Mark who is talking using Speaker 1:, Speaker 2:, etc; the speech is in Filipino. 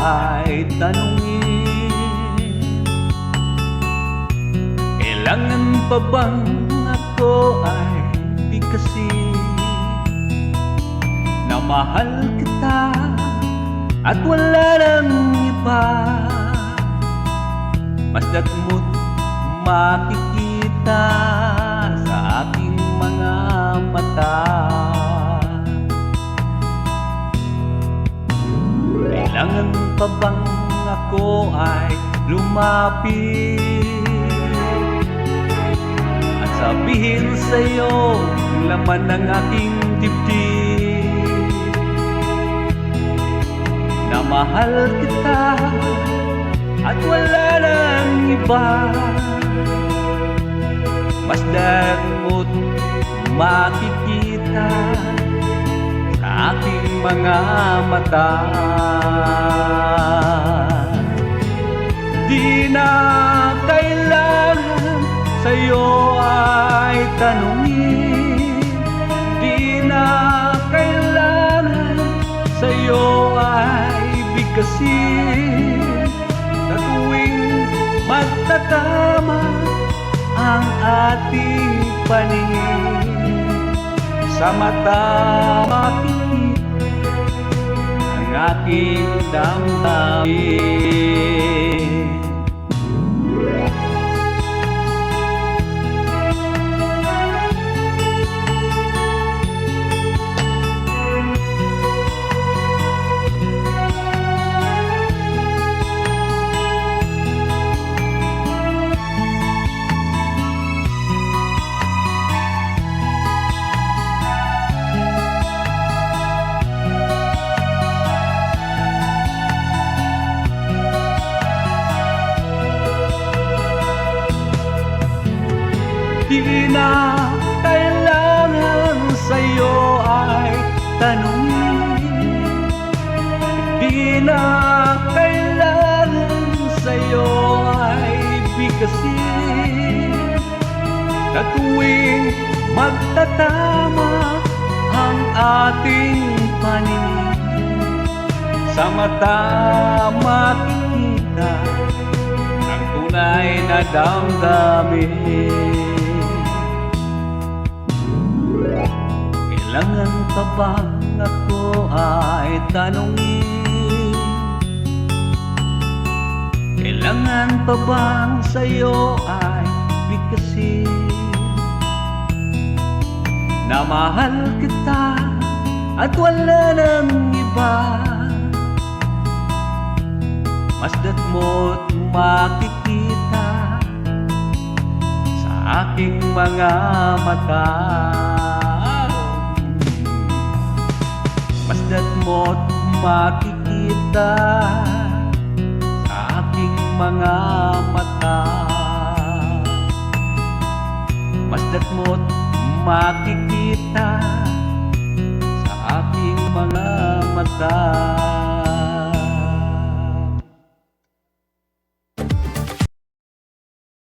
Speaker 1: ay tanungin, kailangan pa bang ako ay bigkasin na mahal kita at wala nang iba? Masdat mo't makikita sa aking mga mata. Kailangan pa bang ako ay lumapit at sabihin sa'yo ang laman ng aking dibdib, na mahal kita at wala nang iba? Masdan mo't makikita sa aking mga mata. Di na kailangan sa'yo ay tanungin, di na kailangan sa'yo ay bigkasin, sa tuwing magtatama ang ating paningin, sa mata makikita ang aking damdamin. Di na kailangan sa'yo ay tanungin, di na kailangan sa'yo ay bigkasin, sa tuwing magtatama ang ating paningin, sa mata makikita ang tunay na damdamin. Kailangan pa bang ako ay tanungin, kailangan pa bang sa'yo ay bigkasin, na mahal kita at wala nang iba? Masdat mo't makikita sa aking mga mata. Masdat mo't makikita sa aking mga mata. Masdat mo't makikita sa aking mga mata.